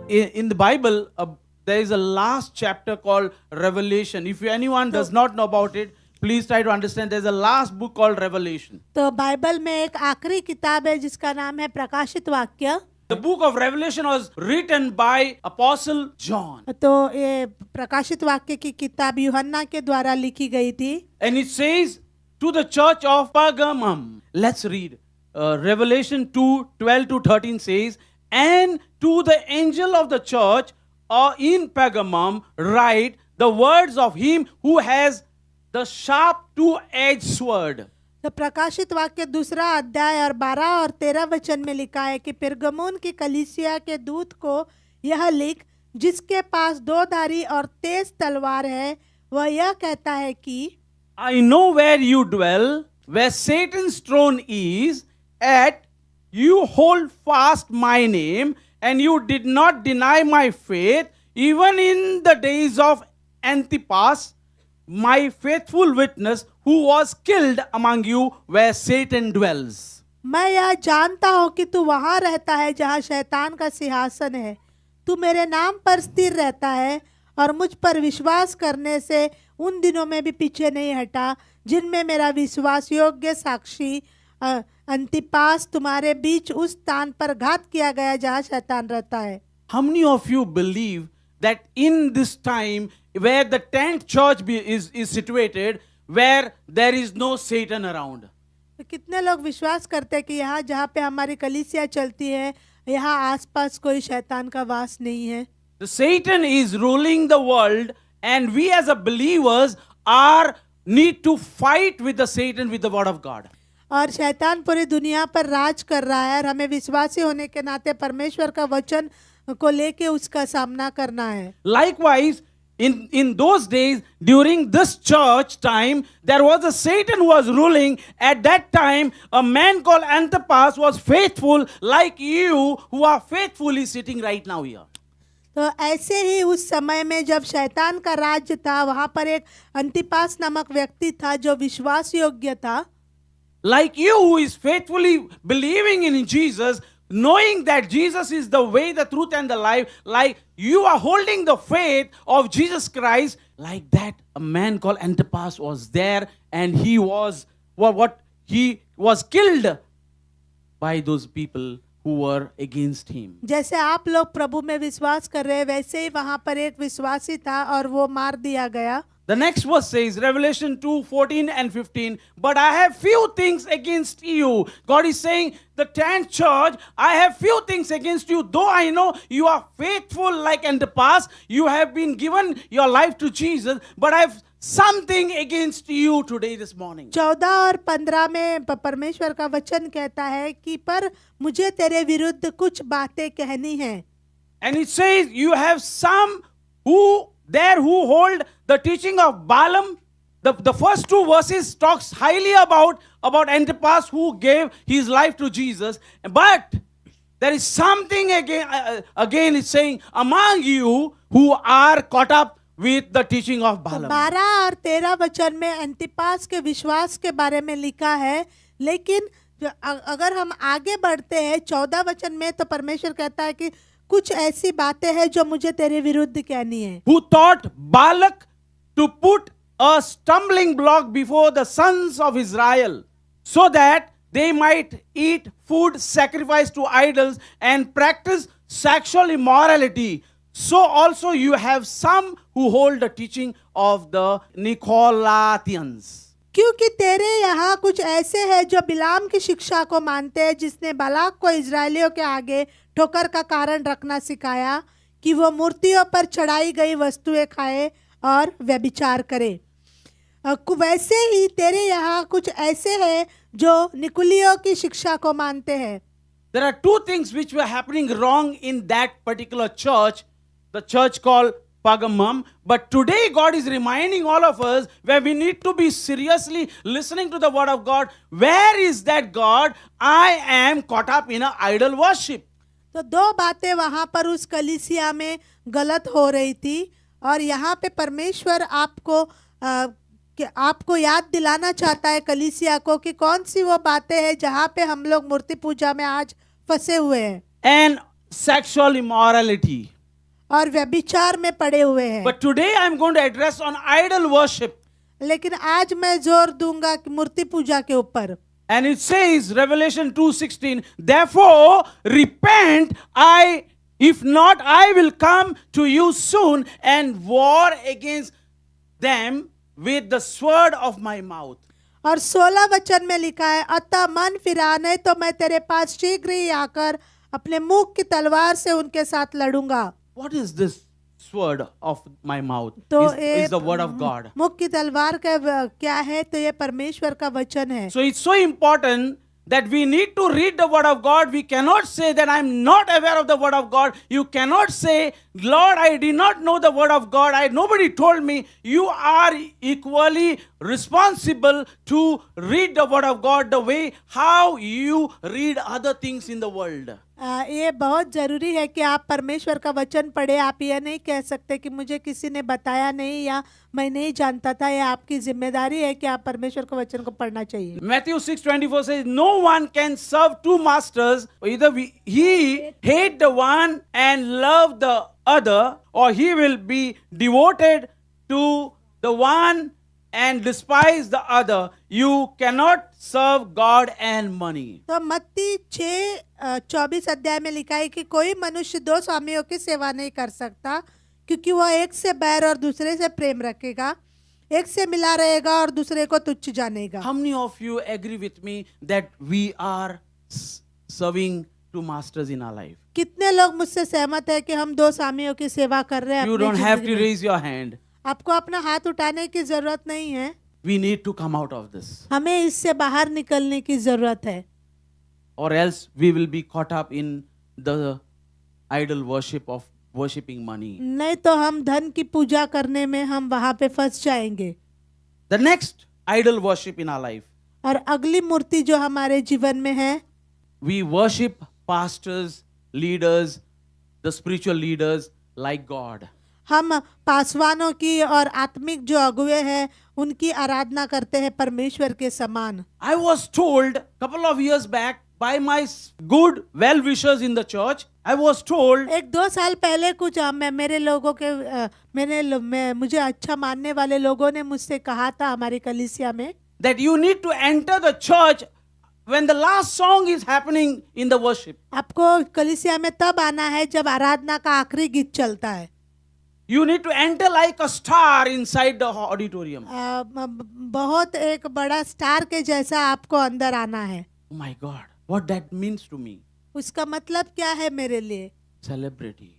in the Bible, there is a last chapter called Revelation. If anyone does not know about it, please try to understand. There's a last book called Revelation. तो Bible में एक आखिरी किताब है जिसका नाम है प्रकाशित वाक्य. The book of Revelation was written by Apostle John. तो ये प्रकाशित वाक्य की किताब यूहन्ना के द्वारा लिखी गई थी. And it says to the church of Pergamum. Let's read. Revelation 2:12 to 13 says, and to the angel of the church in Pergamum write the words of him who has the sharp two-edged sword. तो प्रकाशित वाक्य दूसरा अध्याय और 12 और 13 वचन में लिखा है कि पिरगमुन की कलीसिया के दूत को यह लिख, जिसके पास दो धारी और तेज तलवार है, वह यह कहता है कि I know where you dwell, where Satan's throne is, at you hold fast my name, and you did not deny my faith, even in the days of Antipas, my faithful witness, who was killed among you where Satan dwells. मैं यह जानता हूँ कि तू वहाँ रहता है जहाँ शैतान का सिंहासन है. तू मेरे नाम पर स्थिर रहता है और मुझ पर विश्वास करने से उन दिनों में भी पीछे नहीं हटा जिनमें मेरा विश्वास योग्य साक्षी अंतिपास तुम्हारे बीच उस स्थान पर घात किया गया जहाँ शैतान रहता है. How many of you believe that in this time where the 10th church is situated, where there is no Satan around? तो कितने लोग विश्वास करते हैं कि यहाँ जहाँ पे हमारी कलीसिया चलती है यहाँ आसपास कोई शैतान का वास नहीं है. The Satan is ruling the world, and we as a believers need to fight with the Satan with the word of God. और शैतान पूरी दुनिया पर राज कर रहा है और हमें विश्वासी होने के नाते परमेश्वर का वचन को लेके उसका सामना करना है. Likewise, in those days, during this church time, there was a Satan who was ruling. At that time, a man called Antipas was faithful, like you who are faithfully sitting right now here. तो ऐसे ही उस समय में जब शैतान का राज्य था, वहाँ पर एक अंतिपास नामक व्यक्ति था जो विश्वास योग्य था. Like you who is faithfully believing in Jesus, knowing that Jesus is the way, the truth and the life, like you are holding the faith of Jesus Christ, like that a man called Antipas was there, and he was he was killed by those people who were against him. जैसे आप लोग प्रभु में विश्वास कर रहे हैं वैसे ही वहाँ पर एक विश्वासी था और वो मार दिया गया. The next verse says, Revelation 2:14 and 15, but I have few things against you. God is saying, the 10th church, I have few things against you. Though I know you are faithful like Antipas, you have been given your life to Jesus, but I have something against you today, this morning. 14 और 15 में परमेश्वर का वचन कहता है कि पर मुझे तेरे विरुद्ध कुछ बातें कहनी है. And it says, you have some who hold the teaching of Balaam. The first two verses talks highly about Antipas who gave his life to Jesus. But there is something again it's saying, among you who are caught up with the teaching of Balaam. 12 और 13 वचन में अंतिपास के विश्वास के बारे में लिखा है, लेकिन अगर हम आगे बढ़ते हैं 14 वचन में तो परमेश्वर कहता है कि कुछ ऐसी बातें हैं जो मुझे तेरे विरुद्ध कहनी है. Who taught Balak to put a stumbling block before the sons of Israel, so that they might eat food sacrificed to idols and practice sexual immorality. So also you have some who hold the teaching of the Nicolaitans. क्योंकि तेरे यहाँ कुछ ऐसे हैं जो बिलाम की शिक्षा को मानते हैं, जिसने बालाक को इजरायलियों के आगे ठोकर का कारण रखना सिखाया कि वो मूर्तियों पर चढ़ाई गई वस्तुएं खाए और व्यभिचार करे. वैसे ही तेरे यहाँ कुछ ऐसे हैं जो निकुलियों की शिक्षा को मानते हैं. There are two things which were happening wrong in that particular church, the church called Pergamum. But today God is reminding all of us where we need to be seriously listening to the word of God. Where is that God? I am caught up in an idol worship. तो दो बातें वहाँ पर उस कलीसिया में गलत हो रही थी और यहाँ पे परमेश्वर आपको याद दिलाना चाहता है कलीसिया को कि कौन सी वो बातें हैं जहाँ पे हम लोग मूर्ति पूजा में आज फंसे हुए हैं. And sexual immorality. और व्यभिचार में पड़े हुए हैं। But today I'm going to address on idol worship. लेकिन आज मैं जोर दूंगा कि मूर्ति पूजा के ऊपर। And it says, Revelation 2:16, therefore repent, if not, I will come to you soon and war against them with the sword of my mouth. और 16 वचन में लिखा है, अतः मन फिरा, नहीं तो मैं तेरे पास शीघ्र ही आकर अपने मुख की तलवार से उनके साथ लड़ूंगा। What is this sword of my mouth? तो Is the word of God. मुख की तलवार का क्या है? तो ये परमेश्वर का वचन है। So it's so important that we need to read the word of God. We cannot say that I'm not aware of the word of God. You cannot say, Lord, I did not know the word of God. Nobody told me. You are equally responsible to read the word of God the way how you read other things in the world. ये बहुत जरूरी है कि आप परमेश्वर का वचन पढ़े। आप यह नहीं कह सकते कि मुझे किसी ने बताया नहीं या मैं नहीं जानता था। ये आपकी जिम्मेदारी है कि आप परमेश्वर के वचन को पढ़ना चाहिए। Matthew 6:24 says, no one can serve two masters. Either he hate the one and love the other, or he will be devoted to the one and despise the other. You cannot serve God and money. तो मत्ती 6:24 अध्याय में लिखा है कि कोई मनुष्य दो स्वामियों की सेवा नहीं कर सकता, क्योंकि वह एक से बैर और दूसरे से प्रेम रखेगा, एक से मिला रहेगा और दूसरे को तुच्छ जानेगा। How many of you agree with me that we are serving two masters in our life? कितने लोग मुझसे सहमत है कि हम दो स्वामियों की सेवा कर रहे हैं? You अपनी don't have to जिंदगी में? raise your hand. आपको अपना हाथ उठाने की जरूरत नहीं है। We need to come out of this, हमें इससे बाहर निकलने की जरूरत है, or else we will be caught up in the idol worship of worshipping money. नहीं तो हम धन की पूजा करने में हम वहां पे फंस जाएंगे। The next idol worship in our life, और अगली मूर्ति जो हमारे जीवन में है, we worship pastors, leaders, the spiritual leaders like God. हम पासवानों की और आत्मिक जो अगुवे हैं उनकी आराधना करते हैं परमेश्वर के समान। I was told couple of years back by my good well-wishers in the church, I was told एक 2 साल पहले कुछ मेरे लोगों के मुझे अच्छा मानने वाले लोगों ने मुझसे कहा था हमारी कलीसिया में, that you need to enter the church when the last song is happening in the worship. आपको कलीसिया में तब आना है जब आराधना का आखिरी गीत चलता है। You need to enter like a star inside the auditorium. बहुत एक बड़ा स्टार के जैसा आपको अंदर आना है। Oh my God, what that means to me. उसका मतलब क्या है मेरे लिए? Celebrity.